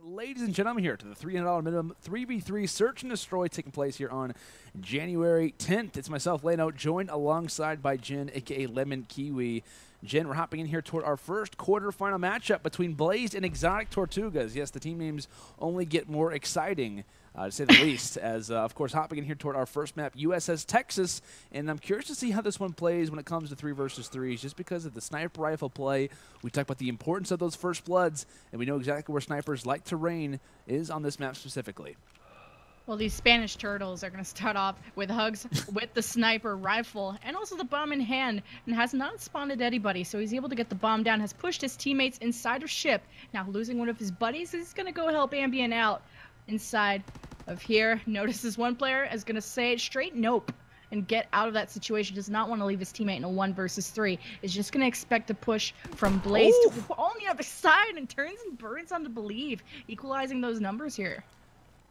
ladies and gentlemen, here to the $300 minimum 3v3 Search and Destroy taking place here on January 10th. It's myself, Leno, joined alongside by Jen, aka Lemon Kiwi. Jen, we're hopping in here toward our first quarterfinal matchup between Blaz and Exotic Tortugas. Yes, the team names only get more exciting, to say the least, as, of course, hopping in here toward our first map, USS Texas. And I'm curious to see how this one plays when it comes to 3 versus 3s, just because of the sniper rifle play. We talk about the importance of those first bloods, and we know exactly where snipers like to reign is on this map specifically. Well, these Spanish turtles are going to start off with hugs with the sniper rifle and also the bomb in hand, and has not spawned anybody, so he's able to get the bomb down, has pushed his teammates inside of ship. Now losing one of his buddies, he's going to go help Ambient out inside of here. Notices one player is going to say straight nope and get out of that situation. Does not want to leave his teammate in a 1 versus 3. Is just going to expect a push from Blaz on the other side, and turns and burns on the iBuLieVe, equalizing those numbers here.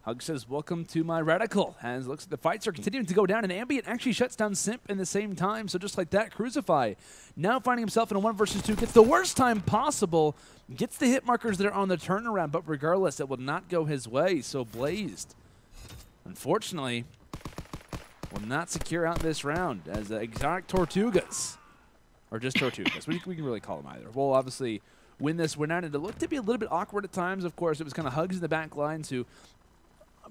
Hug says, welcome to my reticle, as looks like the fights are continuing to go down, and Ambient actually shuts down Simp in the same time, so just like that, CruZuFy now finding himself in a 1 versus 2, gets the worst time possible, gets the hit markers that are on the turnaround, but regardless, it will not go his way, so Blaz, unfortunately, will not secure out this round, as Exotic Tortugas, or just Tortugas, we can really call them either, will obviously win this win out, and it looked to be a little bit awkward at times. Of course, it was kind of Hugs in the back lines who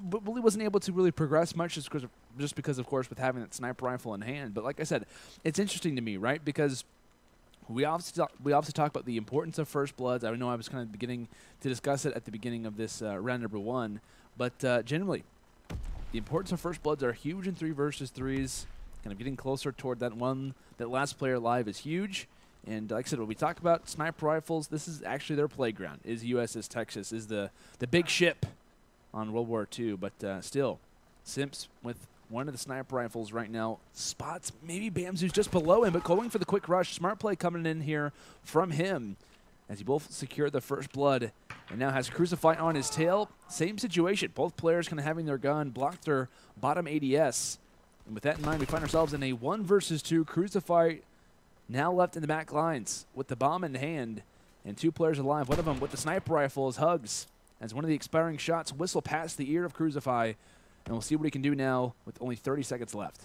really wasn't able to really progress much just because, of course, with having that sniper rifle in hand. But like I said, it's interesting to me, right? Because we obviously talk about the importance of first bloods. I know I was kind of beginning to discuss it at the beginning of this round number 1. But generally, the importance of first bloods are huge in 3 versus 3s. Kind of getting closer toward that one, that last player alive is huge. And like I said, when we talk about sniper rifles, this is actually their playground. Is USS Texas, is the big ship on World War II, but still, Simps with one of the sniper rifles right now, spots maybe BamZeus just below him, but going for the quick rush. Smart play coming in here from him as he both secured the first blood and now has CruZuFy on his tail. Same situation, both players kind of having their gun, blocked their bottom ADS. And with that in mind, we find ourselves in a 1 versus 2. CruZuFy now left in the back lines with the bomb in hand and 2 players alive. One of them with the sniper rifle is Hugs, as one of the expiring shots whistle past the ear of CruZuFy, and we'll see what he can do now with only 30 seconds left.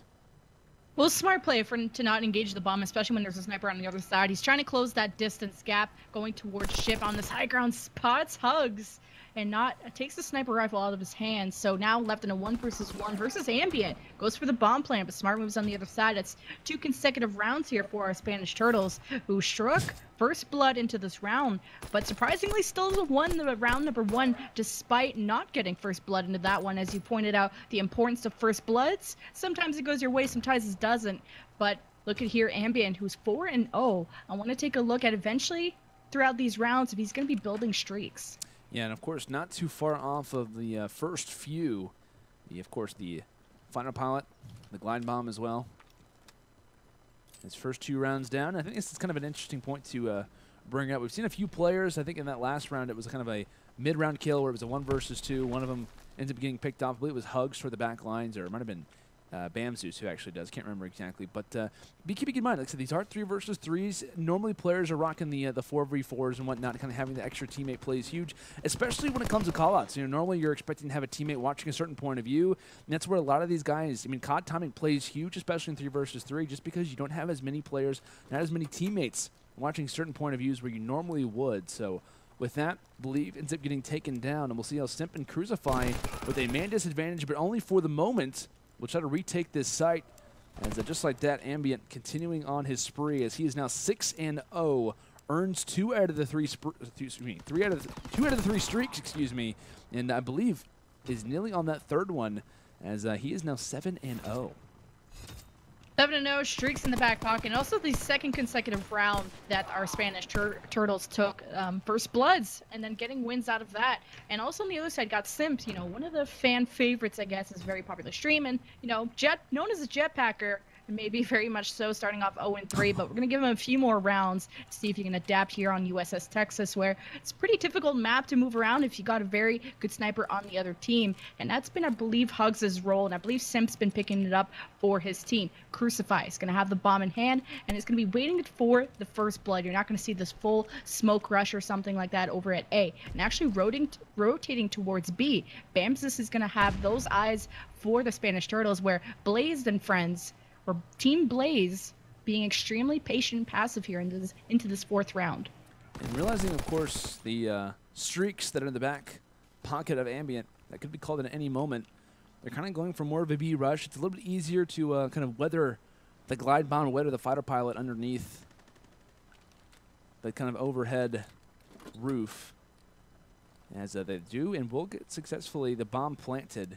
Well, smart play to not engage the bomb, especially when there's a sniper on the other side. He's trying to close that distance gap, going towards ship on this high ground, spots Hugs, and takes the sniper rifle out of his hands. So now left in a 1 versus 1 versus Ambient. Goes for the bomb plant, but Smart moves on the other side. That's 2 consecutive rounds here for our Spanish Turtles, who struck first blood into this round, but surprisingly still won the round number 1 despite not getting first blood into that one. As you pointed out, the importance of first bloods. Sometimes it goes your way, sometimes it doesn't. But look at here, Ambient, who's 4-0. I want to take a look at eventually throughout these rounds if he's going to be building streaks. Yeah, and of course, not too far off of the first few. Of course, the Final Pilot, the Glide Bomb as well. His first 2 rounds down. I think this is kind of an interesting point to bring up. We've seen a few players. I think in that last round, it was kind of a mid-round kill where it was a 1 versus 2. One of them ended up getting picked off. I believe it was Hugs for the back lines, or it might have been BamZeus, who actually does. Can't remember exactly. But be keeping in mind, like I said, these are 3 versus 3s. Normally, players are rocking the 4v4s and whatnot. Kind of having the extra teammate play is huge, especially when it comes to callouts. You know, normally you're expecting to have a teammate watching a certain point of view, and that's where a lot of these guys. I mean, COD timing plays huge, especially in 3 versus 3, just because you don't have as many players, not as many teammates watching certain point of views where you normally would. So with that, iBuLieVe ends up getting taken down, and we'll see how Simp and CruZuFy with a man disadvantage, but only for the moment. We'll try to retake this site, as just like that, Ambient continuing on his spree as he is now 6-0, earns 2 out of the 3 2 out of the 3 streaks, excuse me, and iBuLieVe is nearly on that 3rd one, as he is now 7-0. 7-0, streaks in the back pocket, and also the 2nd consecutive round that our Spanish Turtles took first bloods, and then getting wins out of that. And also on the other side got Simp, you know, one of the fan favorites, I guess, is very popular stream, and, you know, known as a jetpacker, Maybe very much so, starting off 0-3, but we're going to give him a few more rounds to see if he can adapt here on USS Texas, where it's a pretty difficult map to move around if you got a very good sniper on the other team. And that's been, I believe, Hugs' role, and I believe Simp's been picking it up for his team. CruZuFy is going to have the bomb in hand, and it's going to be waiting for the first blood. You're not going to see this full smoke rush or something like that over at A. And actually rotating towards B, BamZeus is going to have those eyes for the Spanish Turtles, where Blaz and friends, or Team Blaz, being extremely patient and passive here into this fourth round. And realizing, of course, the streaks that are in the back pocket of Ambient that could be called at any moment, they're kind of going for more of a B rush. It's a little bit easier to kind of weather the glide bomb, weather the fighter pilot underneath the kind of overhead roof, as they do, and will get successfully the bomb planted.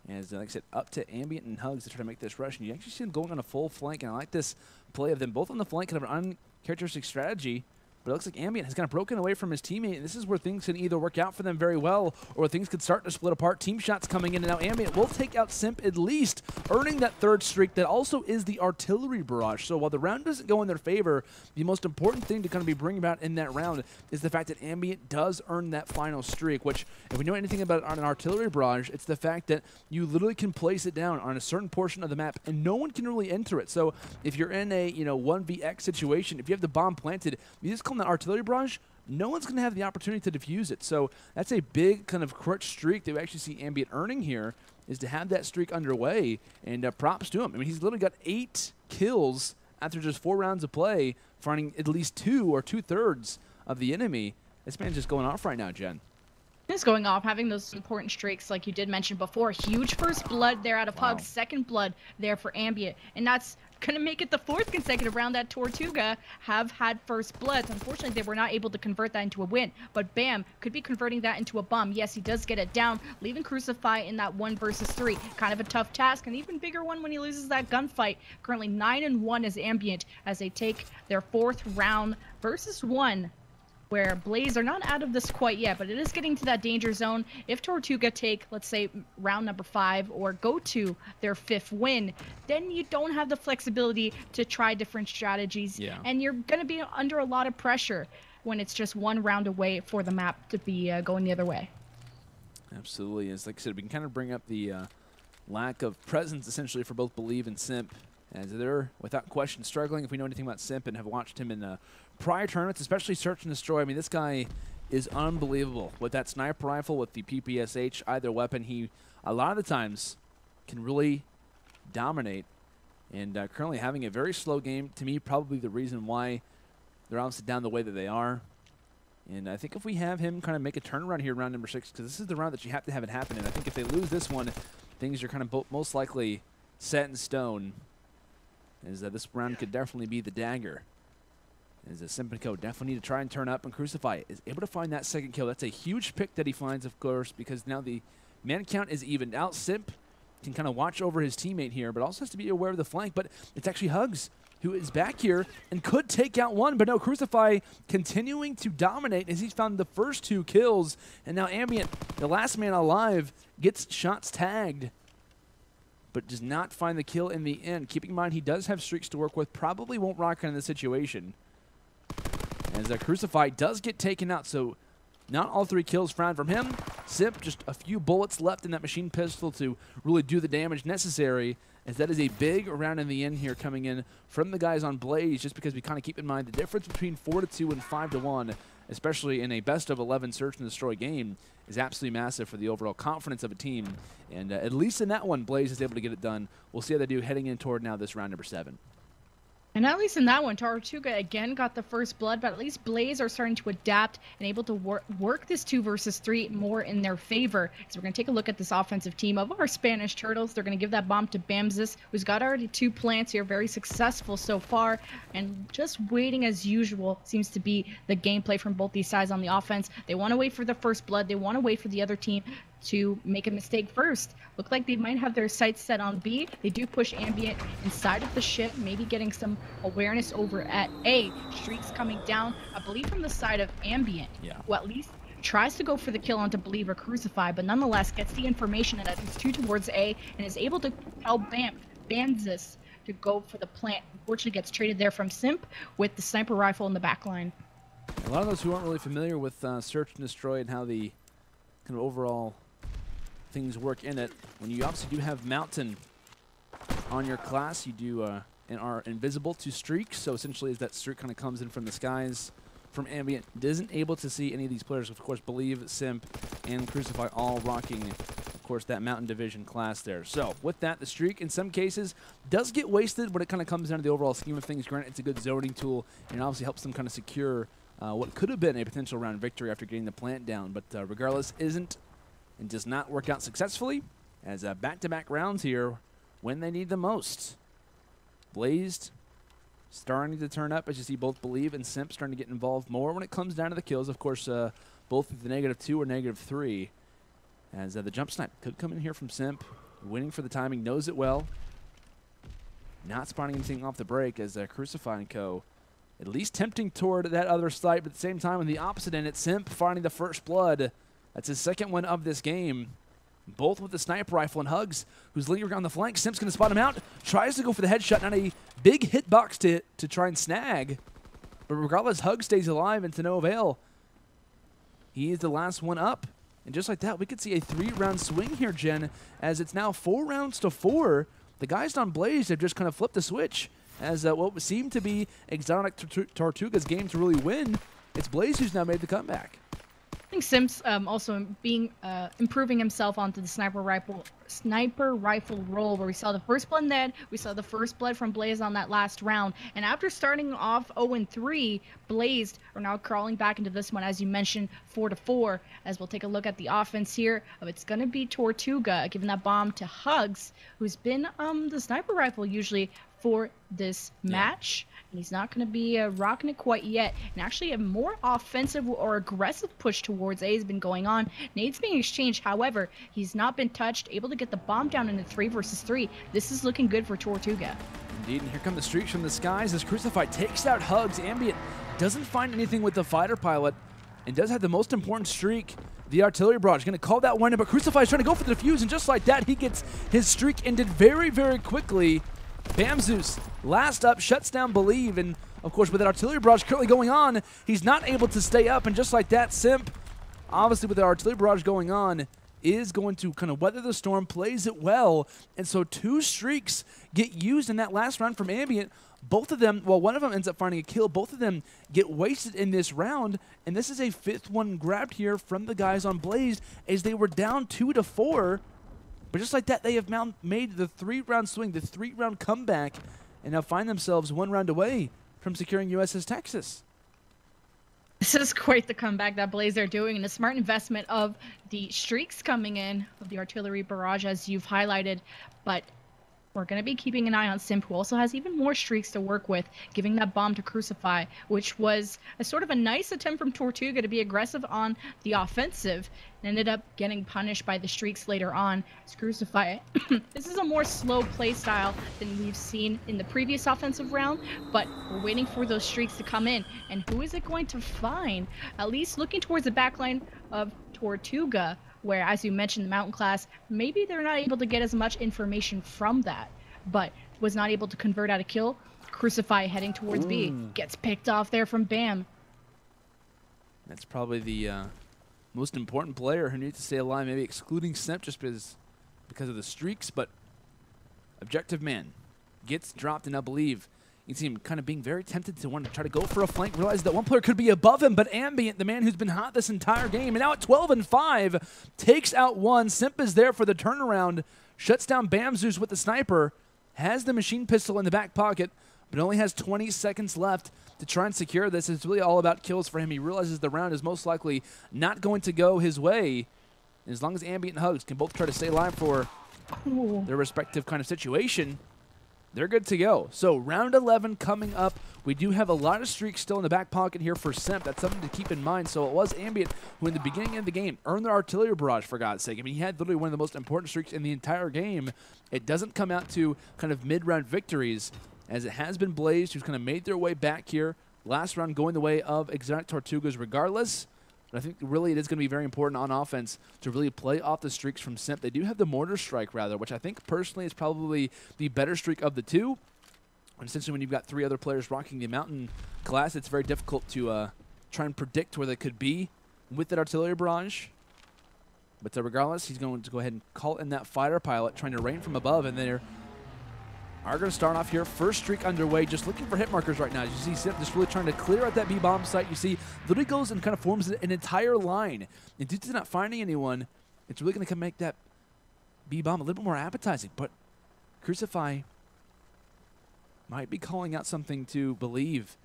As, like I said, up to Ambient and Hugs to try to make this rush. And you actually see them going on a full flank. And I like this play of them both on the flank, kind of an uncharacteristic strategy. But it looks like Ambient has kind of broken away from his teammate. And this is where things can either work out for them very well, or things could start to split apart. Team shots coming in, and now Ambient will take out Simp at least, earning that third streak that also is the artillery barrage. So while the round doesn't go in their favor, the most important thing to kind of be bringing about in that round is the fact that Ambient does earn that final streak, which, if we know anything about on an artillery barrage, it's the fact that you literally can place it down on a certain portion of the map, and no one can really enter it. So if you're in a 1vx situation, if you have the bomb planted, you just call that artillery barrage, no one's going to have the opportunity to defuse it. So that's a big kind of crutch streak that we actually see Ambient earning here, is to have that streak underway, and props to him. I mean, he's literally got 8 kills after just 4 rounds of play, finding at least 2 or 2/3 of the enemy. This man's just going off right now, Jen. Is going off, having those important streaks like you did mention before. Huge first blood there out of Hugs, second blood there for Ambient, and that's gonna make it the 4th consecutive round that Tortuga have had first bloods. Unfortunately, they were not able to convert that into a win, but Bam could be converting that into a bomb. Yes, he does get it down, leaving CruZuFy in that 1 versus 3. Kind of a tough task, an even bigger one when he loses that gunfight. Currently 9-1 is Ambient as they take their 4th round versus 1, where Blaz are not out of this quite yet, but it is getting to that danger zone. If Tortuga take, let's say, round number 5 or go to their 5th win, then you don't have the flexibility to try different strategies, and you're going to be under a lot of pressure when it's just 1 round away for the map to be going the other way. Absolutely. As like I said, we can kind of bring up the lack of presence, essentially, for both iBuLieVe and Simp, as they're, without question, struggling. If we know anything about Simp and have watched him in prior tournaments, especially Search and Destroy, I mean, this guy is unbelievable. With that sniper rifle, with the PPSH, either weapon, he, a lot of the times, can really dominate. And currently having a very slow game, to me, probably the reason why they're obviously down the way that they are. And I think if we have him kind of make a turnaround here in round number 6, because this is the round that you have to have it happen in. I think if they lose this one, things are kind of most likely set in stone. Is that this round could definitely be the dagger. As a Simp and Co. definitely need to try and turn up, and CruZuFy is able to find that 2nd kill. That's a huge pick that he finds, of course, because now the man count is evened out. Simp can kind of watch over his teammate here, but also has to be aware of the flank. But it's actually Hugs who is back here and could take out one, but no, CruZuFy continuing to dominate as he's found the first 2 kills, and now Ambient, the last man alive, gets shots tagged, but does not find the kill in the end. Keeping in mind he does have streaks to work with, probably won't rock in this situation. As CruZuFy does get taken out, so not all 3 kills found from him. Simp, just a few bullets left in that machine pistol to really do the damage necessary, as that is a big round in the end here coming in from the guys on Blaz, just because we kind of keep in mind the difference between 4-2 and 5-1, especially in a best-of-11 Search and Destroy game, is absolutely massive for the overall confidence of a team. And at least in that one, Blaz is able to get it done. We'll see how they do heading in toward now this round number 7. And at least in that one, Tortuga again got the first blood, but at least Blaz are starting to adapt and able to work this 2 versus 3 more in their favor. So we're going to take a look at this offensive team of our Spanish Turtles. They're going to give that bomb to BamZeus, who's got already 2 plants here, very successful so far, and just waiting as usual seems to be the gameplay from both these sides on the offense. They want to wait for the first blood. They want to wait for the other team to make a mistake first. Look like they might have their sights set on B. They do push Ambient inside of the ship, maybe getting some awareness over at A. Streaks coming down, I believe, from the side of Ambient, who at least tries to go for the kill onto iBuLieVe or CruZuFy, but nonetheless gets the information that it's 2 towards A and is able to tell BamZeus to go for the plant. Unfortunately, gets traded there from Simp with the sniper rifle in the back line. A lot of those who aren't really familiar with Search and Destroy and how the kind of overall things work in it, when you obviously do have Mountain on your class, you do and are invisible to streaks. So essentially, as that streak kind of comes in from the skies, from ambient, isn't able to see any of these players. Of course, BaLieVe, Simp, and CruZuFy all rocking, of course, that Mountain Division class there. So with that, the streak in some cases does get wasted when it kind of comes down to the overall scheme of things. Granted, it's a good zoning tool, and it obviously helps them kind of secure what could have been a potential round victory after getting the plant down. But regardless, isn't and does not work out successfully, as back-to-back rounds here when they need the most. Blaz3d starting to turn up, as you see both BaLieVe and Simp starting to get involved more when it comes down to the kills. Of course, both the -2 or -3, as the jump snipe could come in here from Simp, winning for the timing, knows it well. Not spawning anything off the break as CruZuFy and co. At least tempting toward that other snipe, but at the same time on the opposite end, it's Simp finding the first blood. That's his second one of this game. Both with the sniper rifle, and Hugs, who's lingering on the flank. Simp's going to spot him out. Tries to go for the headshot. Not a big hitbox to try and snag. But regardless, Hugs stays alive and to no avail. He is the last one up. And just like that, we could see a 3-round swing here, Jen, as it's now 4 rounds to 4. The guys on Blaz3d have just kind of flipped the switch. As what seemed to be Exotic Tortuga's game to really win, it's Blaz3d who's now made the comeback. I think Simp's also improving himself onto the sniper rifle role, where we saw the first blood net, we saw the first blood from Blaz3d on that last round, and after starting off 0-3, Blaz3d are now crawling back into this one, as you mentioned, 4-4. As we'll take a look at the offense here, it's going to be Tortuga giving that bomb to Hugs, who's been the sniper rifle usually for this match. And he's not going to be rocking it quite yet. And actually a more offensive or aggressive push towards A has been going on. Nades being exchanged. However, he's not been touched, able to get the bomb down in a 3 versus 3. This is looking good for Tortuga. Indeed, and here come the streaks from the skies as CruZuFy takes out Hugs. Ambient doesn't find anything with the fighter pilot and does have the most important streak. The artillery barrage going to call that one in, but CruZuFy is trying to go for the defuse, and just like that, he gets his streak ended very, very quickly. BamZeus, last up, shuts down BaLieVe, and of course with that artillery barrage currently going on, he's not able to stay up, and just like that, Simp, obviously with the artillery barrage going on, is going to kind of weather the storm, plays it well, and so 2 streaks get used in that last round from Ambient. Both of them, well, one of them ends up finding a kill, both of them get wasted in this round, and this is a 5th one grabbed here from the guys on Blaz3d as they were down 2-4. But just like that, they have now made the 3-round swing, the 3-round comeback, and now find themselves 1 round away from securing USS Texas. This is quite the comeback that Blaz3d are doing, and a smart investment of the streaks coming in, of the artillery barrage, as you've highlighted. But we're going to be keeping an eye on Simp, who also has even more streaks to work with, giving that bomb to CruZuFy, which was a sort of a nice attempt from Tortuga to be aggressive on the offensive, and ended up getting punished by the streaks later on. As CruZuFy, this is a more slow play style than we've seen in the previous offensive round, but we're waiting for those streaks to come in. And who is it going to find? At least looking towards the backline of Tortuga, where, as you mentioned, the Mountain class, maybe they're not able to get as much information from that, but was not able to convert out a kill. CruZuFy heading towards B. Gets picked off there from Bam. That's probably the most important player who needs to stay alive, maybe excluding Simp just because of the streaks, but Objective Man gets dropped, and I believe you can see him kind of being very tempted to want to try to go for a flank, realize that one player could be above him, but Ambient, the man who's been hot this entire game, and now at 12-5, takes out one. Simp is there for the turnaround, shuts down BamZeus with the sniper, has the machine pistol in the back pocket, but only has 20 seconds left to try and secure this. It's really all about kills for him. He realizes the round is most likely not going to go his way. And as long as Ambient and Hugs can both try to stay alive for their respective kind of situation, they're good to go. So round 11 coming up. We do have a lot of streaks still in the back pocket here for Simp. That's something to keep in mind. So it was Ambient who in the beginning of the game earned their artillery barrage, for God's sake. I mean, he had literally one of the most important streaks in the entire game. It doesn't come out to kind of mid-round victories, as it has been Blaz3d who's kind of made their way back here. Last round going the way of Exotic Tortugas regardless. But I think really it is going to be very important on offense to really play off the streaks from Simp. They do have the Mortar Strike, rather, which I think personally is probably the better streak of the two. And essentially, when you've got 3 other players rocking the mountain class, it's very difficult to try and predict where they could be with that artillery barrage. But regardless, he's going to go ahead and call in that fighter pilot, trying to rain from above, and they are going to start off here. First streak underway, just looking for hit markers right now. As you see Simp just really trying to clear out that B-bomb site. You see, literally goes and kind of forms an entire line. And due to not finding anyone, it's really going to make that B-bomb a little bit more appetizing. But CruZuFy might be calling out something to BaMZeus.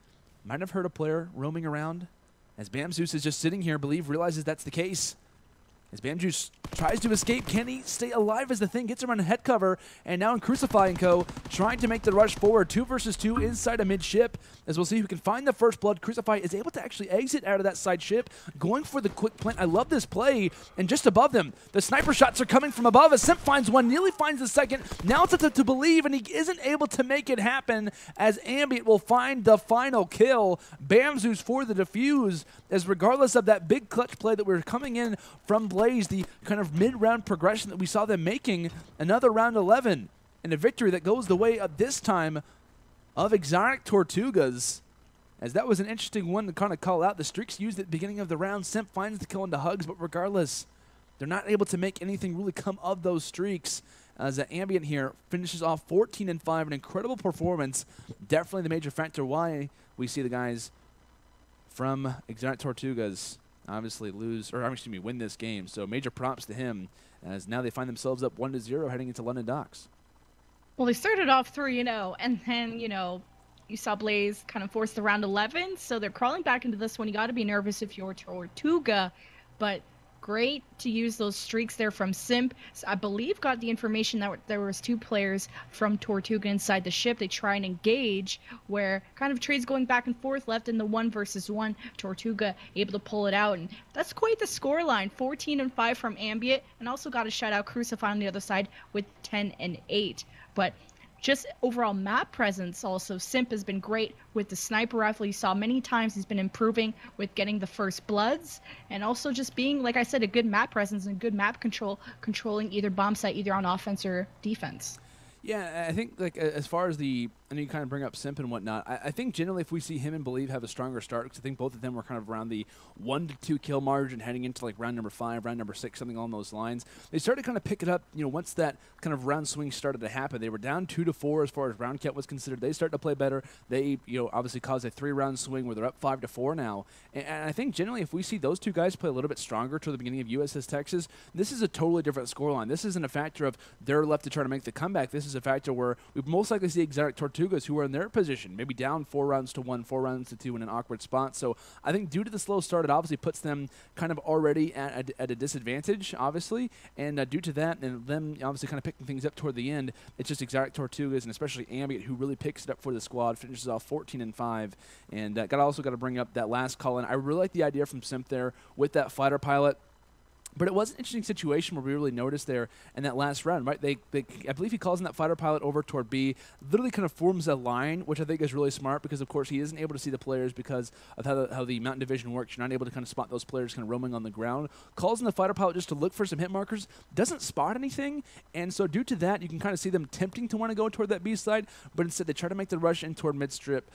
Might have heard a player roaming around. As BamZeus is just sitting here, BaMZeus realizes that's the case. As BamZeus tries to escape, can he stay alive as the thing gets around a head cover? And now in CruZuFy and co, trying to make the rush forward. 2 versus 2 inside a mid-ship. As we'll see who can find the first blood. CruZuFy is able to actually exit out of that side ship, going for the quick plant. I love this play. And just above them, the sniper shots are coming from above. As Simp finds one, nearly finds the second. Now it's up to BaMZeus, and he isn't able to make it happen, as Ambient will find the final kill. BamZeus for the defuse, as regardless of that big clutch play that we're coming in from Blaz, the kind of mid-round progression that we saw them making, another round 11, and a victory that goes the way of this time of Exotic Tortugas, as that was an interesting one to kind of call out. The streaks used at the beginning of the round. Simp finds the kill into Hugs, but regardless, they're not able to make anything really come of those streaks, as the Ambient here finishes off 14-5, an incredible performance. Definitely the major factor why we see the guys from Exotic Tortugas obviously win this game. So major props to him, as now they find themselves up 1-0 heading into London Docks. Well, they started off 3-0, and then, you know, you saw Blaz kind of force the round 11, so they're crawling back into this one. You got to be nervous if you're Tortuga, but great to use those streaks there from Simp. So I believe got the information that there was 2 players from Tortuga inside the ship. They try and engage, where kind of trades going back and forth, left in the 1 versus 1. Tortuga able to pull it out, and that's quite the scoreline. 14-5 from Ambient, and also got a shutout CruZuFy on the other side with 10-8. But just overall map presence also, Simp has been great with the sniper rifle. You saw many times he's been improving with getting the first bloods, and also just being, like I said, a good map presence and good map control, controlling either bomb site, either on offense or defense. Yeah, I think, like, as far as the, I know you kind of bring up Simp and whatnot, I think generally if we see him and BaMZeus have a stronger start, because I think both of them were kind of around the 1 to 2 kill margin heading into like round number 5, round number 6, something along those lines. They started to kind of pick it up, you know, once that kind of round swing started to happen. They were down 2-4 as far as round count was considered. They started to play better. They, you know, obviously caused a 3-round swing where they're up 5-4 now. And I think generally if we see those 2 guys play a little bit stronger to the beginning of USS Texas, this is a totally different scoreline. This isn't a factor of they're left to try to make the comeback. This is a factor where we most likely see Exotic Tortugas, who are in their position, maybe down 4 rounds to 1, 4 rounds to 2 in an awkward spot. So I think due to the slow start, it obviously puts them kind of already at a disadvantage, obviously. And due to that, and them obviously kind of picking things up toward the end, it's just Exotic Tortugas and especially Ambient who really picks it up for the squad, finishes off 14-5. And also got to bring up that last call-in. I really like the idea from Simp there with that fighter pilot. But it was an interesting situation where we really noticed there in that last round, right? I believe he calls in that fighter pilot over toward B, literally kind of forms a line, which I think is really smart because, of course, he isn't able to see the players because of how the mountain division works. You're not able to kind of spot those players kind of roaming on the ground. Calls in the fighter pilot just to look for some hit markers, doesn't spot anything, and so due to that, you can kind of see them tempting to want to go toward that B side, but instead they try to make the rush in toward midship,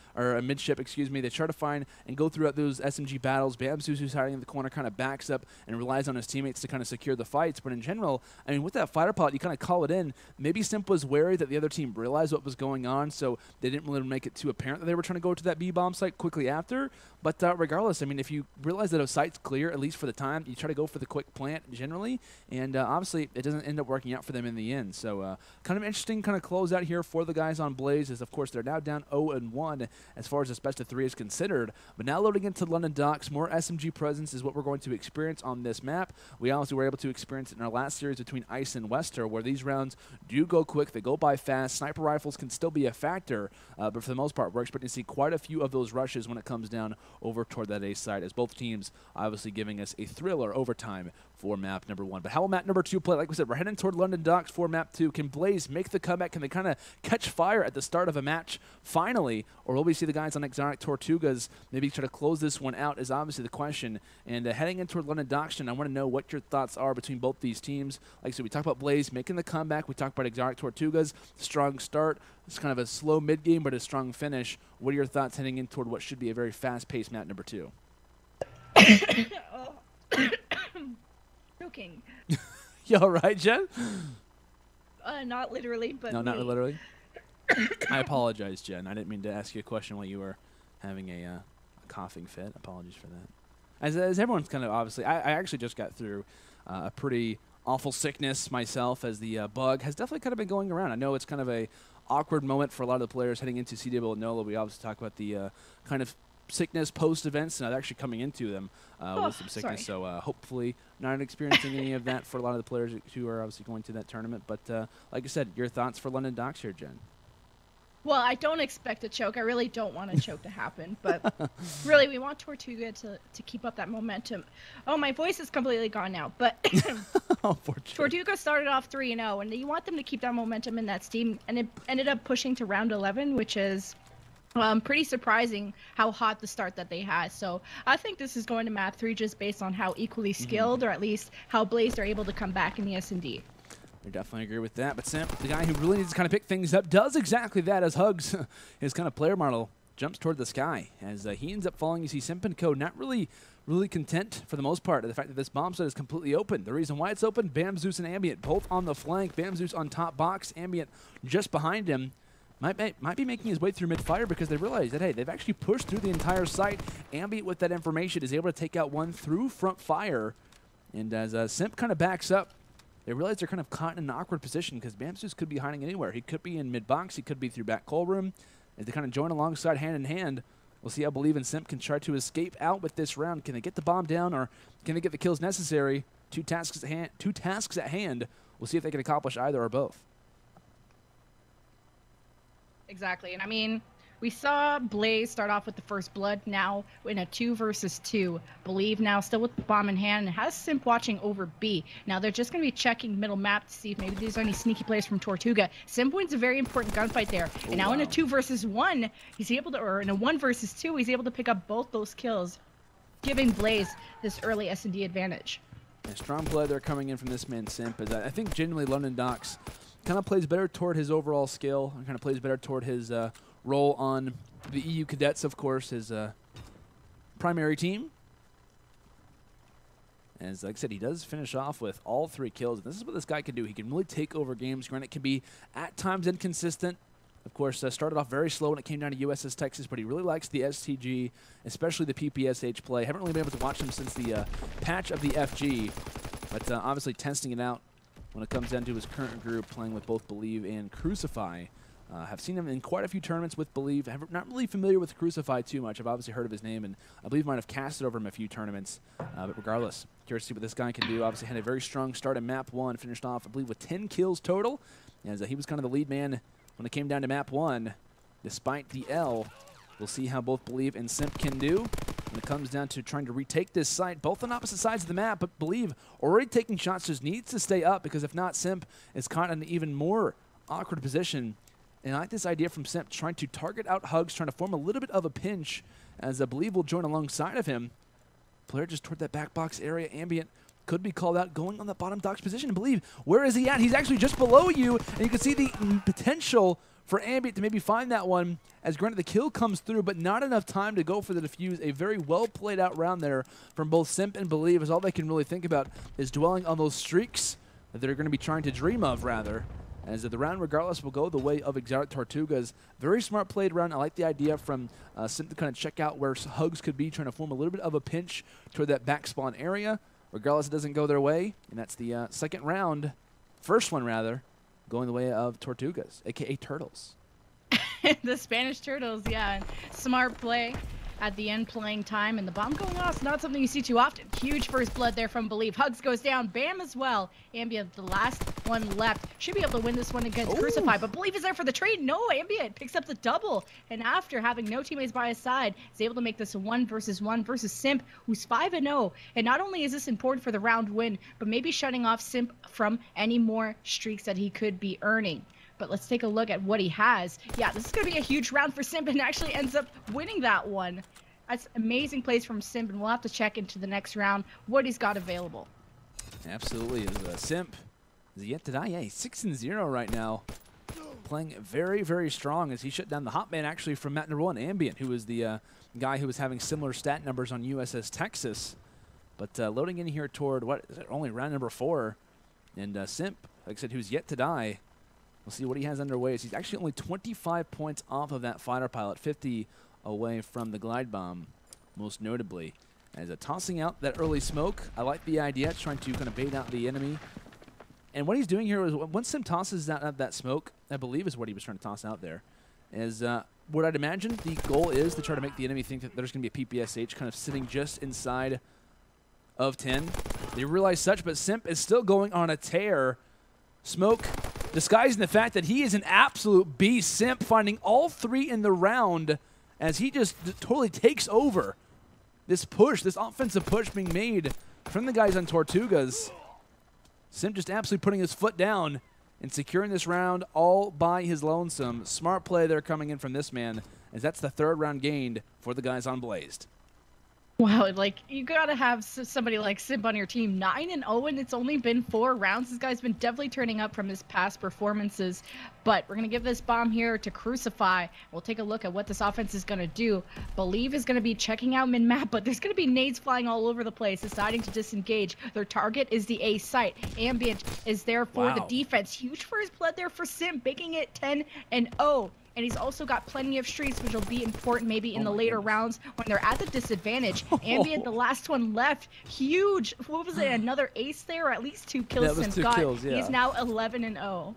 excuse me. They try to find and go throughout those SMG battles. BamZeus, who's hiding in the corner, kind of backs up and relies on his teammates to kind of secure the fights. But in general, I mean, with that fighter pilot, you kind of call it in. Maybe Simp was wary that the other team realized what was going on, so they didn't really make it too apparent that they were trying to go to that B-bomb site quickly after. But regardless, I mean, if you realize that a site's clear, at least for the time, you try to go for the quick plant generally, and obviously it doesn't end up working out for them in the end. So kind of interesting kind of close out here for the guys on Blaz, as of course they're now down 0-1 as far as this best of 3 is considered. But now loading into London Docks, more SMG presence is what we're going to experience on this map. We also were able to experience it in our last series between Ice and Wester, where these rounds do go quick, they go by fast. Sniper rifles can still be a factor, but for the most part, we're expecting to see quite a few of those rushes when it comes down over toward that A side, as both teams obviously giving us a thriller overtime for map number 1. But how will map number 2 play? Like we said, we're heading toward London Docks for map 2. Can Blaz make the comeback? Can they kind of catch fire at the start of a match finally? Or will we see the guys on Exotic Tortugas maybe try to close this one out is obviously the question. And heading in toward London Docks, I want to know what your thoughts are between both these teams. Like I said, we talked about Blaz making the comeback. We talked about Exotic Tortugas, strong start. It's kind of a slow mid-game, but a strong finish. What are your thoughts heading in toward what should be a very fast-paced map number 2? Joking. You all right, Jen? Not literally, but no, not literally. I apologize, Jen. I didn't mean to ask you a question while you were having a coughing fit. Apologies for that. As everyone's kind of obviously, I actually just got through a pretty awful sickness myself, as the bug has definitely kind of been going around. I know it's kind of a awkward moment for a lot of the players heading into CW and NOLA. We obviously talk about the kind of sickness post-events, and actually coming into them with some sickness. Sorry. So hopefully not experiencing any of that for a lot of the players who are obviously going to that tournament. But like I said, your thoughts for London Docks here, Jen? Well, I don't expect a choke. I really don't want a choke to happen. But really, we want Tortuga to keep up that momentum. Oh, my voice is completely gone now. But Tortuga started off 3-0, and you want them to keep that momentum in that steam. And it ended up pushing to round 11, which is pretty surprising how hot the start that they had. So I think this is going to map 3 just based on how equally skilled, or at least how Blaz are able to come back in the S&D. I definitely agree with that. But Simp, the guy who really needs to kind of pick things up, does exactly that as Hugs, his kind of player model, jumps toward the sky. As he ends up falling, you see Simp and Co. not really content for the most part of the fact that this bomb site is completely open. The reason why it's open, BamZeus and Ambient both on the flank. BamZeus on top box, Ambient just behind him. Might be making his way through mid-fire because they realize that, hey, they've actually pushed through the entire site. Ambient, with that information, is able to take out one through front fire. And as Simp kind of backs up, they realize they're kind of caught in an awkward position because BamZeus could be hiding anywhere. He could be in mid-box. He could be through back coal room. As they kind of join alongside hand in hand, we'll see how iBuLieVe and Simp can try to escape out with this round. Can they get the bomb down, or can they get the kills necessary? Two tasks at hand. We'll see if they can accomplish either or both. Exactly. And I mean, we saw Blaz start off with the first blood, now in a 2 versus 2. iBuLieVe now still with the bomb in hand, and has Simp watching over B. Now they're just going to be checking middle map to see if maybe there's any sneaky plays from Tortuga. Simp wins a very important gunfight there. And now in a 2 versus 1, he's able to, or in a 1 versus 2, he's able to pick up both those kills, giving Blaz this early S&D advantage. A strong play there coming in from this man Simp. As I think genuinely London Docks kind of plays better toward his overall skill, and kind of plays better toward his role on the EU Cadets, of course, his primary team. As like I said, he does finish off with all 3 kills. And this is what this guy can do. He can really take over games. Granted, it can be at times inconsistent. Of course, started off very slow when it came down to USS Texas, but he really likes the STG, especially the PPSH play. Haven't really been able to watch him since the patch of the FG, but obviously testing it out when it comes down to his current group, playing with both iBuLieVe and CruZuFy. Have seen him in quite a few tournaments with iBuLieVe. Not really familiar with CruZuFy too much. I've obviously heard of his name, and iBuLieVe might have casted over him a few tournaments. But regardless, curious to see what this guy can do. Obviously had a very strong start in map 1, finished off, I believe, with 10 kills total. As he was kind of the lead man when it came down to map 1. Despite the L, we'll see how both iBuLieVe and Simp can do when it comes down to trying to retake this site. Both on opposite sides of the map, but iBuLieVe already taking shots, just needs to stay up, because if not, Simp is caught in an even more awkward position. And I like this idea from Simp, trying to target out Hugs, trying to form a little bit of a pinch, as iBuLieVe will join alongside of him. Player just toward that back box area. Ambient could be called out, going on the bottom docks position. iBuLieVe, where is he at? He's actually just below you, and you can see the potential for Ambient to maybe find that one, as granted the kill comes through, but not enough time to go for the defuse. A very well played out round there from both Simp and iBuLieVe, as all they can really think about is dwelling on those streaks that they're going to be trying to dream of, rather. As the round, regardless, will go the way of Exotic Tortugas. Very smart played round. I like the idea from Simp to kind of check out where Hugs could be, trying to form a little bit of a pinch toward that back spawn area. Regardless, it doesn't go their way, and that's the second round, first one rather, going the way of Tortugas, a.k.a. Turtles. The Spanish Turtles, yeah. Smart play. at the end playing time, and the bomb going off is not something you see too often. Huge first blood there from iBuLieVe. Hugs goes down, Bam as well. Ambient, the last one left, should be able to win this one against CruZuFy, but iBuLieVe is there for the trade. No, Ambient picks up the double, and after having no teammates by his side, is able to make this a 1v1 versus Simp, who's 5-0. And not only is this important for the round win, but maybe shutting off Simp from any more streaks that he could be earning. But let's take a look at what he has. Yeah, this is going to be a huge round for Simp, and actually ends up winning that one. That's amazing plays from Simp, and we'll have to check into the next round what he's got available. Absolutely. Simp is yet to die. Yeah, he's 6-0 right now. Playing very, very strong as he shut down the hot man actually from map number 1, Ambient, who was the guy who was having similar stat numbers on USS Texas. But loading in here toward, what is it, only round number 4. And Simp, like I said, who's yet to die. We'll see what he has underway. He's actually only 25 points off of that fighter pilot, 50 away from the glide bomb, most notably. As tossing out that early smoke, I like the idea, trying to kind of bait out the enemy. And what he's doing here is, once Simp tosses out that smoke, I believe is what he was trying to toss out there, is what I'd imagine the goal is to try to make the enemy think that there's going to be a PPSH kind of sitting just inside of 10. They realize such, but Simp is still going on a tear. Smoke disguising the fact that he is an absolute beast. Simp finding all 3 in the round as he just totally takes over this push, this offensive push being made from the guys on Tortugas. Simp just absolutely putting his foot down and securing this round all by his lonesome. Smart play there coming in from this man, as that's the 3rd round gained for the guys on Blaz3d. Wow, like, you gotta have somebody like Simp on your team. 9-0, and it's only been 4 rounds. This guy's been definitely turning up from his past performances. But we're gonna give this bomb here to CruZuFy. We'll take a look at what this offense is gonna do. iBuLieVe is gonna be checking out mid-map, but there's gonna be nades flying all over the place, deciding to disengage. Their target is the A site. Ambient is there for the defense. Huge first blood there for Simp, making it 10-0. And he's also got plenty of streaks, which will be important maybe in the later rounds when they're at the disadvantage. Ambient, the last one left. Huge. What was it? Another ace there, or at least 2 kills Simp got. He's now 11-0.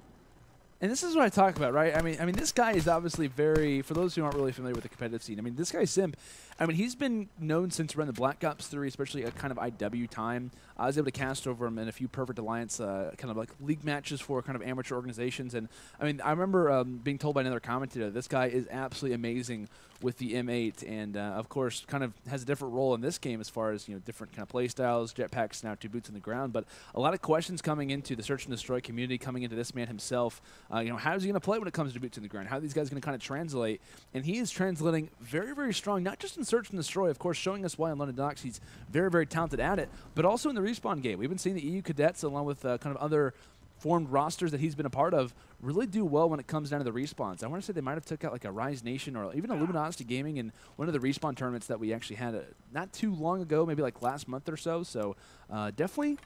And this is what I talk about, right? I mean, this guy is obviously very, for those who aren't really familiar with the competitive scene, I mean, this guy Simp, I mean, he's been known since running the Black Ops 3, especially a kind of IW time. I was able to cast over him in a few Perfect Alliance kind of like league matches for kind of amateur organizations. And I mean, I remember being told by another commentator, this guy is absolutely amazing with the M8, and of course kind of has a different role in this game as far as, you know, different kind of play styles, jetpacks, now 2 boots on the ground. But a lot of questions coming into the search and destroy community, coming into this man himself. You know, how is he going to play when it comes to boots on the ground? How are these guys going to kind of translate? And he is translating very, very strong, not just in search and destroy, of course, showing us why in London Docks he's very, very talented at it, but also in the respawn game. We've been seeing the EU cadets along with kind of other formed rosters that he's been a part of really do well when it comes down to the respawns. I want to say they might have took out like a Rise Nation or even a Luminosity Gaming in one of the respawn tournaments that we actually had not too long ago, maybe like last month or so. So definitely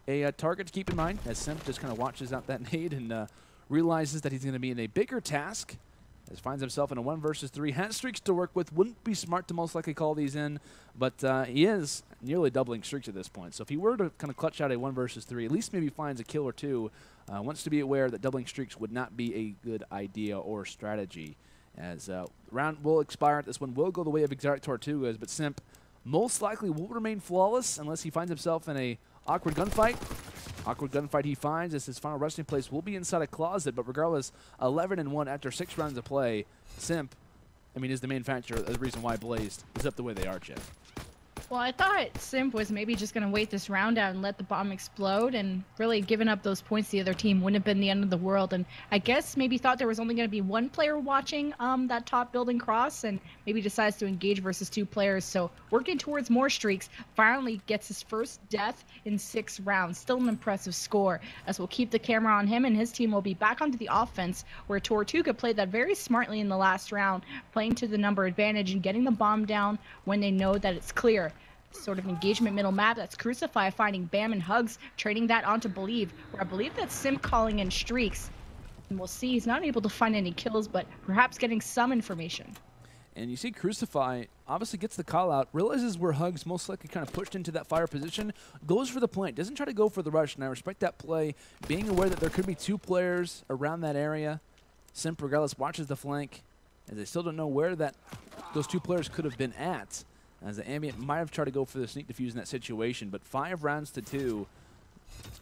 a target to keep in mind as Simp just kind of watches out that nade and realizes that he's going to be in a bigger task. As finds himself in a 1 versus 3. Has streaks to work with. Wouldn't be smart to most likely call these in, but he is nearly doubling streaks at this point. So if he were to kind of clutch out a 1 versus 3, at least maybe finds a kill or 2, wants to be aware that doubling streaks would not be a good idea or strategy. As round will expire, this one will go the way of Exotic Tortugas, but Simp most likely will remain flawless unless he finds himself in a awkward gunfight. Awkward gunfight he finds as his final resting place will be inside a closet, but regardless, 11-1 after 6 rounds of play. Simp, I mean, is the main factor, the reason why Blaz3d is up the way they are, Jeff. Well, I thought Simp was maybe just going to wait this round out and let the bomb explode, and really giving up those points to the other team wouldn't have been the end of the world. And I guess maybe thought there was only going to be 1 player watching that top building cross, and maybe decides to engage versus 2 players. So working towards more streaks, finally gets his first death in 6 rounds. Still an impressive score, as we'll keep the camera on him, and his team will be back onto the offense, where Tortuga played that very smartly in the last round, playing to the number advantage and getting the bomb down when they know that it's clear. Sort of engagement middle map, that's CruZuFy finding Bam and Hugs, trading that onto iBuLieVe, where I believe that's Simp calling in streaks. And we'll see, he's not able to find any kills, but perhaps getting some information. And you see CruZuFy obviously gets the call out, realizes where Hugs most likely kind of pushed into that fire position, goes for the plant, doesn't try to go for the rush, and I respect that play, being aware that there could be 2 players around that area. Simp, regardless, watches the flank, as they still don't know where those two players could have been at, as the Ambient might have tried to go for the sneak defuse in that situation. But 5 rounds to 2.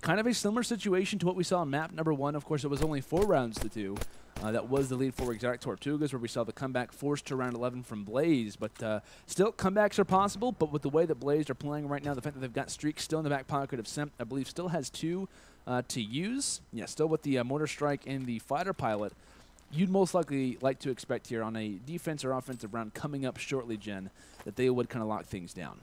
Kind of a similar situation to what we saw in map number 1. Of course, it was only 4 rounds to 2. That was the lead for Exotic Tortugas, where we saw the comeback forced to round 11 from Blaz. But still, comebacks are possible. But with the way that Blaz are playing right now, the fact that they've got streaks still in the back pocket of Simp, I believe still has 2 to use. Yeah, still with the Mortar Strike and the Fighter Pilot. You'd most likely like to expect here on a defense or offensive round coming up shortly, Jen, that they would kind of lock things down.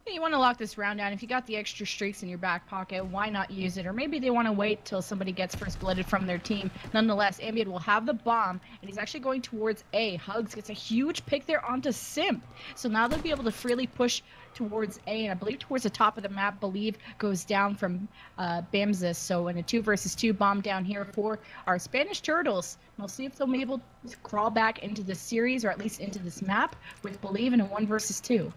You want to lock this round down. If you got the extra streaks in your back pocket, why not use it? Or maybe they want to wait till somebody gets first blooded from their team. Nonetheless, Ambient will have the bomb, and he's actually going towards A. Hugs gets a huge pick there onto Simp. So now they'll be able to freely push towards A, and I believe towards the top of the map, BamZeus goes down from BamZeus. So in a 2 versus 2 bomb down here for our Spanish Turtles. We'll see if they'll be able to crawl back into this series, or at least into this map, with BamZeus in a 1 versus 2.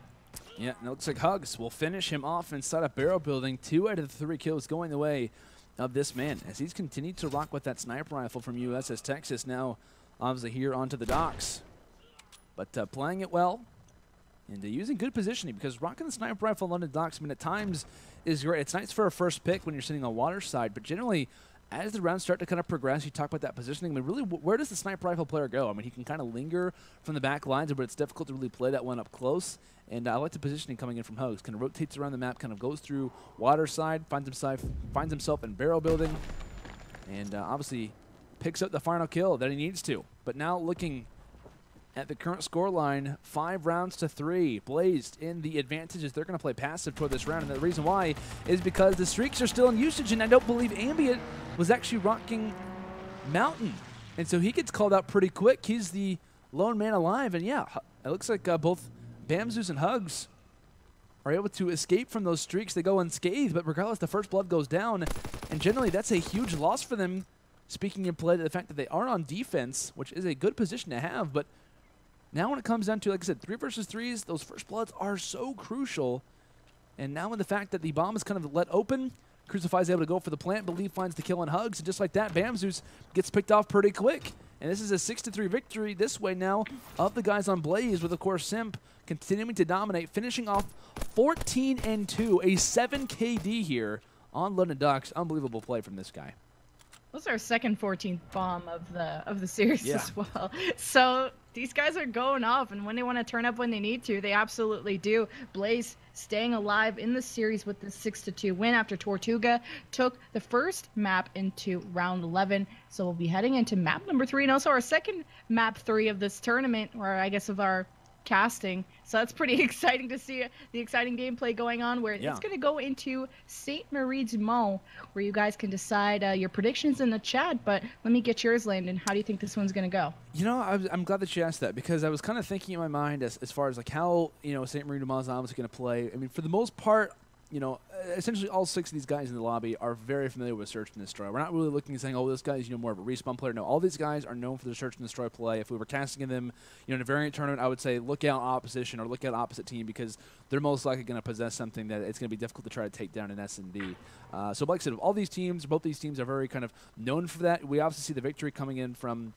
Yeah, and it looks like Hugs will finish him off inside a barrel building. 2 out of the 3 kills going the way of this man, as he's continued to rock with that sniper rifle from USS Texas, now obviously here onto the docks. But playing it well and using good positioning, because rocking the sniper rifle on the docks, I mean, at times is great. It's nice for a first pick when you're sitting on water side, but generally, as the rounds start to kind of progress, you talk about that positioning. I mean, really, where does the sniper rifle player go? I mean, he can kind of linger from the back lines, but it's difficult to really play that one up close. And I like the positioning coming in from Hugs. Kind of rotates around the map, kind of goes through water side, finds himself in barrel building, and obviously picks up the final kill that he needs to. But now looking at the current scoreline, 5 rounds to 3. Blaz in the advantages. They're going to play passive toward this round, and the reason why is because the streaks are still in usage, and I don't believe Ambient was actually rocking Mountain. And so he gets called out pretty quick. He's the lone man alive, and yeah, it looks like both BamZeus and Hugs are able to escape from those streaks. They go unscathed, but regardless, the first blood goes down, and generally that's a huge loss for them. Speaking in play to the fact that they are on defense, which is a good position to have, but now when it comes down to, like I said, 3 versus 3s, those first bloods are so crucial. And now with the fact that the bomb is kind of let open, CruZuFy is able to go for the plant, BamZeus finds the kill on Hugs, and just like that, BamZeus gets picked off pretty quick. And this is a 6-3 victory this way now of the guys on Blaz, with, of course, Simp continuing to dominate, finishing off 14-2, a 7 KD here on London Docks. Unbelievable play from this guy. That was our second 14th bomb of the series yeah. as well. So these guys are going off, and when they want to turn up when they need to, they absolutely do. Blaz staying alive in the series with this 6-2 win after Tortuga took the first map into round 11. So we'll be heading into map number 3, and also our second map 3 of this tournament, or I guess of our casting. So that's pretty exciting to see the exciting gameplay going on, where it's going to go into St. Marie-du-Mont, where you guys can decide your predictions in the chat. But let me get yours, Landon. How do you think this one's going to go? You know, I'm glad that you asked that, because I was kind of thinking in my mind as far as like how, you know, St. Marie-du-Mont is obviously going to play. I mean, for the most part, you know, essentially all 6 of these guys in the lobby are very familiar with Search and Destroy. We're not really looking and saying, oh, this guy's, you know, more of a respawn player. No, all these guys are known for their Search and Destroy play. If we were casting them, you know, in a variant tournament, I would say look out opposition or look out opposite team, because they're most likely going to possess something that it's going to be difficult to try to take down in S&D. So like I said, all these teams, both these teams are very kind of known for that. We obviously see the victory coming in from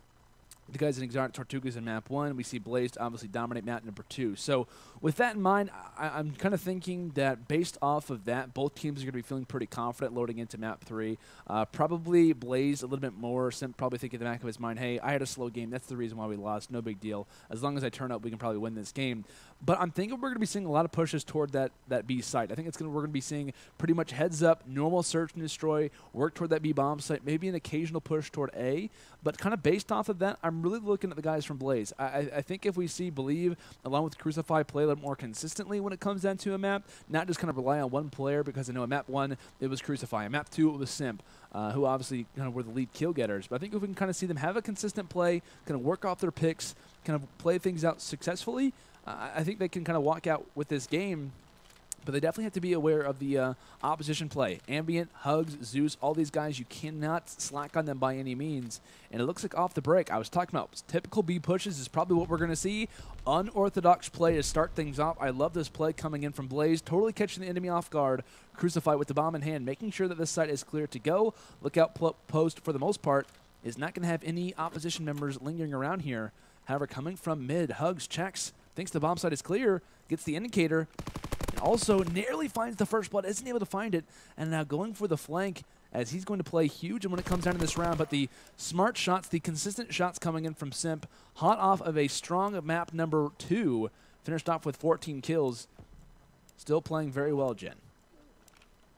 the guys in Exotic Tortugas in map 1. We see Blaz obviously dominate map number 2. So with that in mind, I'm kind of thinking that based off of that, both teams are going to be feeling pretty confident loading into map 3. Probably Blaz a little bit more. Simp probably thinking in the back of his mind, hey, I had a slow game. That's the reason why we lost. No big deal. As long as I turn up, we can probably win this game. But I'm thinking we're going to be seeing a lot of pushes toward that B site. I think we're going to be seeing pretty much heads up, normal search and destroy, work toward that B bomb site, maybe an occasional push toward A. But kind of based off of that, I'm really looking at the guys from Blaz. I think if we see BamZeus along with CruZuFy play a little more consistently when it comes down to a map, not just kind of rely on one player, because I know in map 1 it was CruZuFy, in map 2 it was Simp, who obviously kind of were the lead kill getters. But I think if we can kind of see them have a consistent play, kind of work off their picks, kind of play things out successfully, I think they can kind of walk out with this game. But they definitely have to be aware of the opposition play. Ambient, Hugs, Zeus, all these guys, you cannot slack on them by any means. And it looks like off the break, I was talking about typical B pushes is probably what we're going to see. Unorthodox play to start things off. I love this play coming in from Blaz, totally catching the enemy off guard. CruZuFy with the bomb in hand, making sure that this site is clear to go. Lookout post, for the most part, is not going to have any opposition members lingering around here. However, coming from mid, Hugs checks, thinks the bomb site is clear, gets the indicator, and also nearly finds the first blood, isn't able to find it, and now going for the flank as he's going to play huge when it comes down to this round. But the smart shots, the consistent shots coming in from Simp, hot off of a strong map number 2, finished off with 14 kills. Still playing very well, Jen.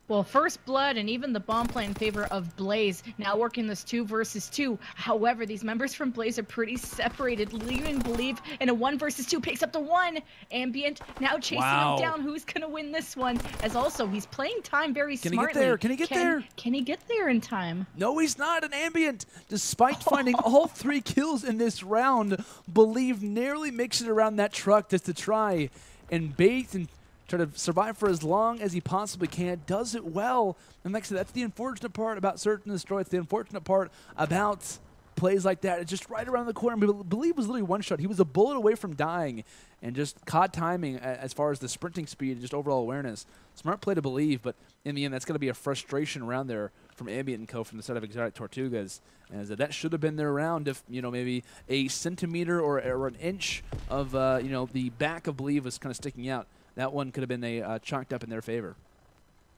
Well, first blood and even the bomb play in favor of Blaze. Now working this 2 versus 2. However, these members from Blaze are pretty separated. Leaving iBuLieVe in a 1 versus 2 picks up the 1. Ambient now chasing him down. Who's going to win this one? As also, he's playing time very smartly. Can he get there? Can he get there? Can he get there in time? No, he's not. An Ambient, despite finding all 3 kills in this round, iBuLieVe nearly makes it around that truck just to try and bait and try to survive for as long as he possibly can. Does it well. And like I said, that's the unfortunate part about Search and Destroy. It's the unfortunate part about plays like that. It's just right around the corner. iBuLieVe was literally one shot. He was a bullet away from dying and just caught timing as far as the sprinting speed and just overall awareness. Smart play to iBuLieVe, but in the end, that's going to be a frustration around there from Ambient and Co. from the side of Exotic Tortugas. As that should have been their round if, maybe a centimeter or an inch of, the back of iBuLieVe was kind of sticking out. That one could have been chalked up in their favor.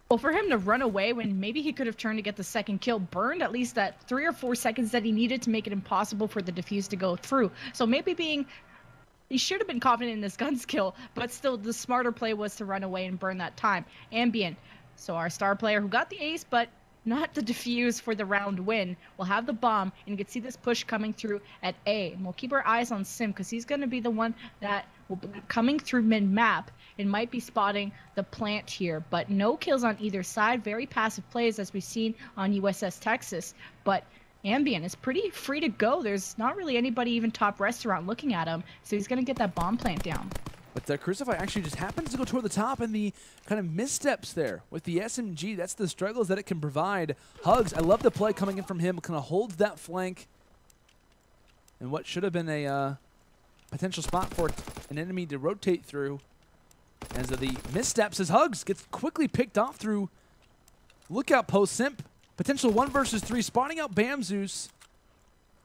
Well, for him to run away when maybe he could have turned to get the second kill, burned at least that 3 or 4 seconds that he needed to make it impossible for the defuse to go through. So maybe he should have been confident in this gun skill, but still the smarter play was to run away and burn that time. Ambient, so our star player who got the ace, but not the defuse for the round win, will have the bomb, and you can see this push coming through at A. And we'll keep our eyes on Simp because he's going to be the one that will be coming through mid-map and might be spotting the plant here. But no kills on either side. Very passive plays as we've seen on USS Texas. But Ambient is pretty free to go. There's not really anybody even top restaurant looking at him, so he's going to get that bomb plant down. But CruZuFy actually just happens to go toward the top, and the kind of missteps there with the SMG, that's the struggles that it can provide. Hugs, I love the play coming in from him, kind of holds that flank. And what should have been a potential spot for an enemy to rotate through. As the missteps as Hugs gets quickly picked off through lookout post Simp. Potential 1 versus 3, spawning out BamZeus.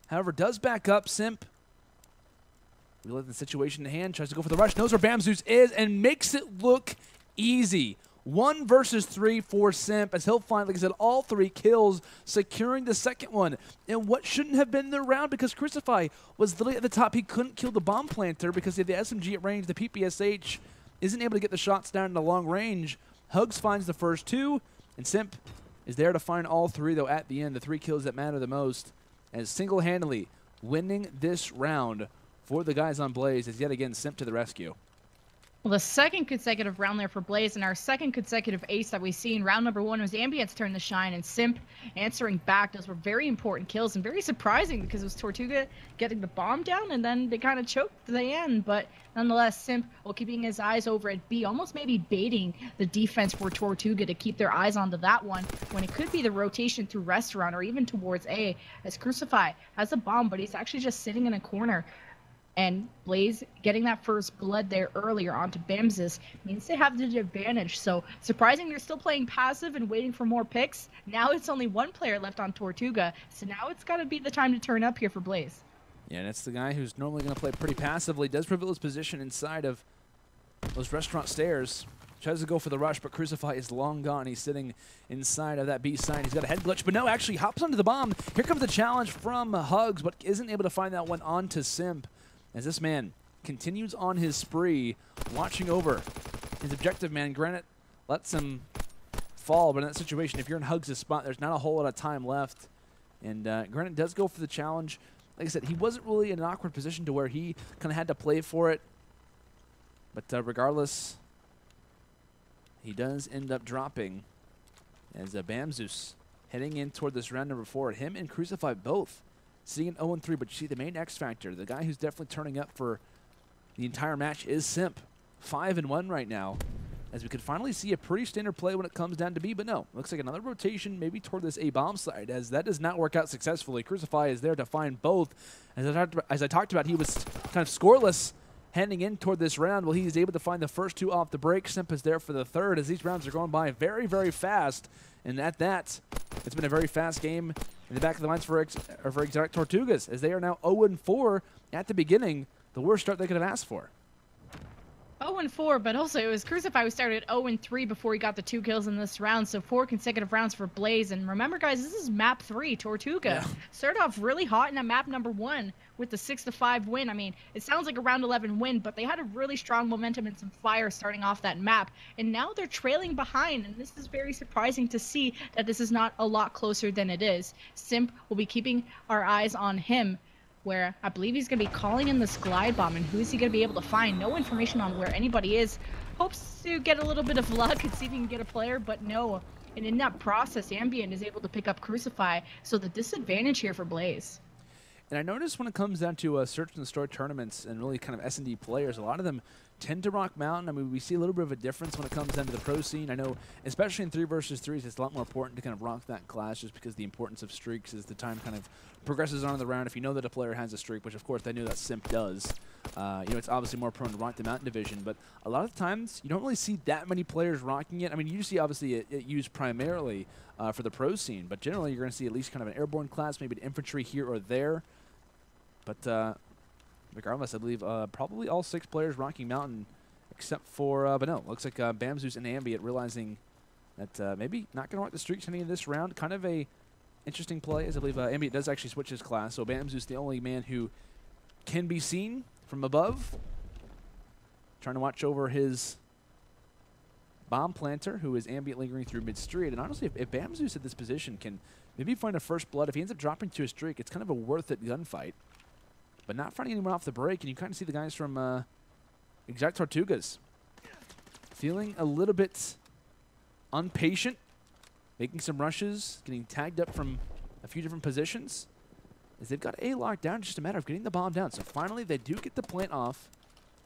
However, does back up Simp. Realizing the situation in hand, tries to go for the rush, knows where BamZeus is, and makes it look easy. 1 versus 3 for Simp, as he'll find, like I said, all 3 kills, securing the second one. And what shouldn't have been their round, because CruZuFy was literally at the top. He couldn't kill the bomb planter because of the SMG at range. The PPSH isn't able to get the shots down in the long range. Hugs finds the first 2, and Simp is there to find all 3, though, at the end. The 3 kills that matter the most, as single-handedly winning this round for the guys on Blaze is yet again Simp to the rescue. Well, the second consecutive round there for Blaze, and our second consecutive ace that we see in round number 1 was Ambient's turn to shine, and Simp answering back. Those were very important kills and very surprising because it was Tortuga getting the bomb down, and then they kind of choked at the end. But nonetheless, Simp, while keeping his eyes over at B, almost maybe baiting the defense for Tortuga to keep their eyes onto that one when it could be the rotation through Restaurant or even towards A, as CruZuFy has a bomb, but he's actually just sitting in a corner. And Blaze getting that first blood there earlier onto BamZeus means they have the advantage. So surprising they're still playing passive and waiting for more picks. Now it's only 1 player left on Tortuga, so now it's got to be the time to turn up here for Blaze. Yeah, and it's the guy who's normally going to play pretty passively. Does reveal his position inside of those restaurant stairs. Tries to go for the rush, but CruZuFy is long gone. He's sitting inside of that B side. He's got a head glitch, but no, actually hops onto the bomb. Here comes the challenge from Hugs, but isn't able to find that one onto Simp. As this man continues on his spree, watching over his objective man. Granite lets him fall, but in that situation, if you're in Hugs' spot, there's not a whole lot of time left. And Granite does go for the challenge. Like I said, he wasn't really in an awkward position to where he kind of had to play for it. But regardless, he does end up dropping as BamZeus heading in toward this round number 4. Him and CruZuFy both seeing an 0-3, but you see the main X factor, the guy who's definitely turning up for the entire match is Simp. 5-1 right now, as we could finally see a pretty standard play when it comes down to B, but no, looks like another rotation maybe toward this A-bomb side, as that does not work out successfully. CruZuFy is there to find both. As I talked about, he was kind of scoreless heading in toward this round. Well, he's able to find the first 2 off the break. Simp is there for the third, as these rounds are going by very, very fast. And at that, it's been a very fast game in the back of the lines for Exotic Tortugas, as they are now 0-4 at the beginning, the worst start they could have asked for. 0-4, but also it was CruZuFy who started 0-3 before he got the 2 kills in this round, so 4 consecutive rounds for Blaz. And remember, guys, this is map 3, Tortuga. Yeah. Started off really hot in map number 1 with the 6-5 win. I mean, it sounds like a round 11 win, but they had a really strong momentum and some fire starting off that map. And now they're trailing behind, and this is very surprising to see that this is not a lot closer than it is. Simp will be keeping our eyes on him, where I believe he's going to be calling in this glide bomb, and who is he going to be able to find? No information on where anybody is. Hopes to get a little bit of luck and see if he can get a player, but no. And in that process, Ambient is able to pick up CruZuFy, so the disadvantage here for Blaz. And I noticed when it comes down to Search and Destroy tournaments and really kind of S&D players, a lot of them tend to rock Mountain. I mean, we see a little bit of a difference when it comes down to the pro scene. I know, especially in 3 versus 3s, it's a lot more important to kind of rock that class just because the importance of streaks as the time kind of progresses on in the round. If you know that a player has a streak, which of course they know that Simp does, you know, it's obviously more prone to rock the Mountain division. But a lot of times, you don't really see that many players rocking it. I mean, you see obviously it used primarily for the pro scene, but generally you're going to see at least kind of an airborne class, maybe an infantry here or there. But regardless, I believe probably all 6 players rocking Mountain, except for, but no, looks like BamZeus and Ambient realizing that maybe not going to rock the streaks any of this round. Kind of a interesting play, as I believe Ambient does actually switch his class. So BamZeus, the only man who can be seen from above, trying to watch over his bomb planter, who is Ambient lingering through mid-street. And honestly, if BamZeus at this position can maybe find a first blood, if he ends up dropping to a streak, it's kind of a worth it gunfight. But not finding anyone off the break, and you kind of see the guys from Exact Tortugas feeling a little bit impatient, making some rushes, getting tagged up from a few different positions. As they've got A locked down, just a matter of getting the bomb down. So finally, they do get the plant off,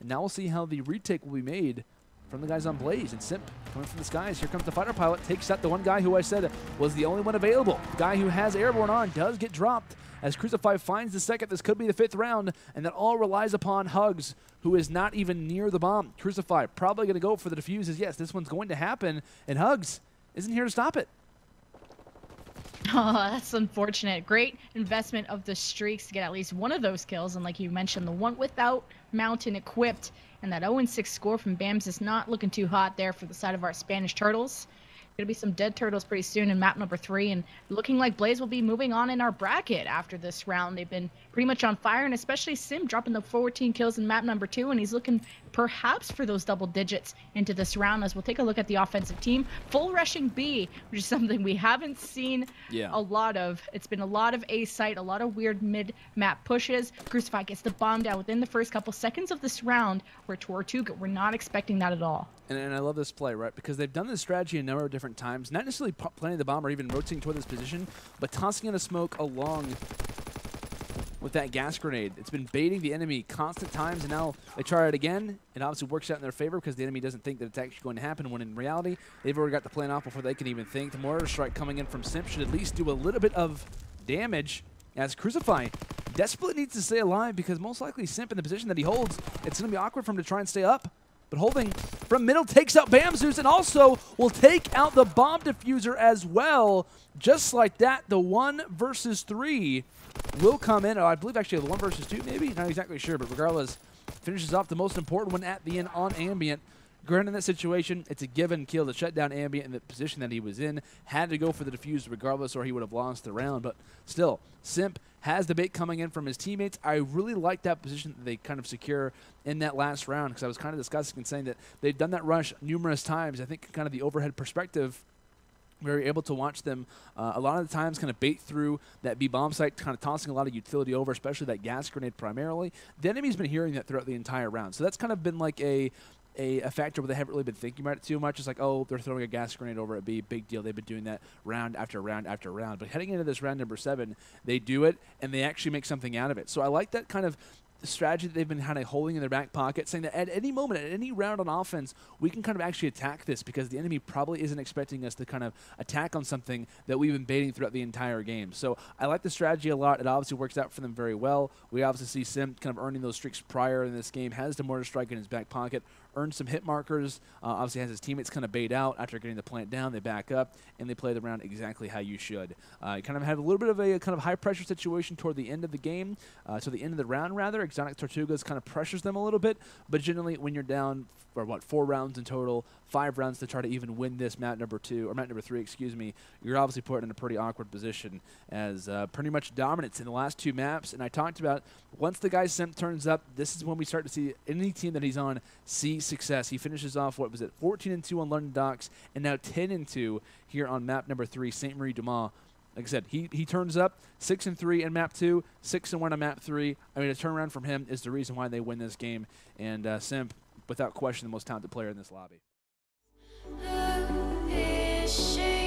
and now we'll see how the retake will be made from the guys on Blaz. And Simp coming from the skies. Here comes the fighter pilot, takes out the one guy who I said was the only one available. The guy who has airborne on does get dropped. As CruZuFy finds the second, this could be the 5th round, and that all relies upon Hugs, who is not even near the bomb. CruZuFy probably going to go for the defuse, as yes, this one's going to happen, and Hugs isn't here to stop it. Oh, that's unfortunate. Great investment of the streaks to get at least one of those kills, and like you mentioned, the one without Mountain equipped, and that 0-6 score from BAMS is not looking too hot there for the side of our Spanish Turtles. Going to be some dead turtles pretty soon in map number 3, and looking like Blaz will be moving on in our bracket after this round. They've been pretty much on fire, and especially Simp dropping the 14 kills in map number 2, and he's looking perhaps for those double digits into this round. As we'll take a look at the offensive team, full rushing B, which is something we haven't seen a lot of. It's been a lot of A site, a lot of weird mid map pushes. CruZuFy gets the bomb down within the first couple seconds of this round, where Tortuga, we're not expecting that at all. And I love this play, right? Because they've done this strategy a number of different times. Not necessarily planting the bomb or even rotating toward this position, but tossing in a smoke along with that gas grenade. It's been baiting the enemy constant times, and now they try it again. It obviously works out in their favor because the enemy doesn't think that it's actually going to happen, when in reality, they've already got the plan off before they can even think. The mortar strike coming in from Simp should at least do a little bit of damage, as CruZuFy desperately needs to stay alive, because most likely Simp in the position that he holds, it's going to be awkward for him to try and stay up. But holding from middle takes out BamZeus, and also will take out the bomb diffuser as well. Just like that, the 1 versus 3 will come in. Oh, I believe actually the 1 versus 2 maybe? Not exactly sure, but regardless, finishes off the most important one at the end on Ambient. Granted, in that situation, it's a given kill to shut down Ambient in the position that he was in. Had to go for the defuse regardless, or he would have lost the round. But still, Simp has the bait coming in from his teammates. I really like that position that they kind of secure in that last round, because I was kind of discussing and saying that they've done that rush numerous times. I think kind of the overhead perspective, we were able to watch them a lot of the times kind of bait through that B bomb site, kind of tossing a lot of utility over, especially that gas grenade primarily. The enemy's been hearing that throughout the entire round. So that's kind of been like a factor where they haven't really been thinking about it too much. It's like, oh, they're throwing a gas grenade over at B, big deal. They've been doing that round after round after round. But heading into this round number 7, they do it, and they actually make something out of it. So I like that kind of strategy that they've been kind of holding in their back pocket, saying that at any moment, at any round on offense, we can kind of actually attack this, because the enemy probably isn't expecting us to kind of attack on something that we've been baiting throughout the entire game. So I like the strategy a lot. It obviously works out for them very well. We obviously see Simp kind of earning those streaks prior in this game, has the mortar strike in his back pocket, earns some hit markers. Obviously has his teammates kind of bait out after getting the plant down. They back up, and they play the round exactly how you should. You kind of have a little bit of a kind of high-pressure situation toward the end of the game, to the end of the round, rather. Exotic Tortugas kind of pressures them a little bit, but generally when you're down for, what, 4 rounds in total, 5 rounds to try to even win this map number 3, excuse me, you're obviously put in a pretty awkward position as pretty much dominance in the last 2 maps. And I talked about once the guy Simp turns up, this is when we start to see any team that he's on see success. He finishes off, what was it, 14-2 on London Docks, and now 10-2 here on map number 3, St. Marie du Mans. Like I said, he turns up 6-3 in map 2, 6-1 on map 3. I mean, a turnaround from him is the reason why they win this game. And Simp, without question, the most talented player in this lobby. Who is she?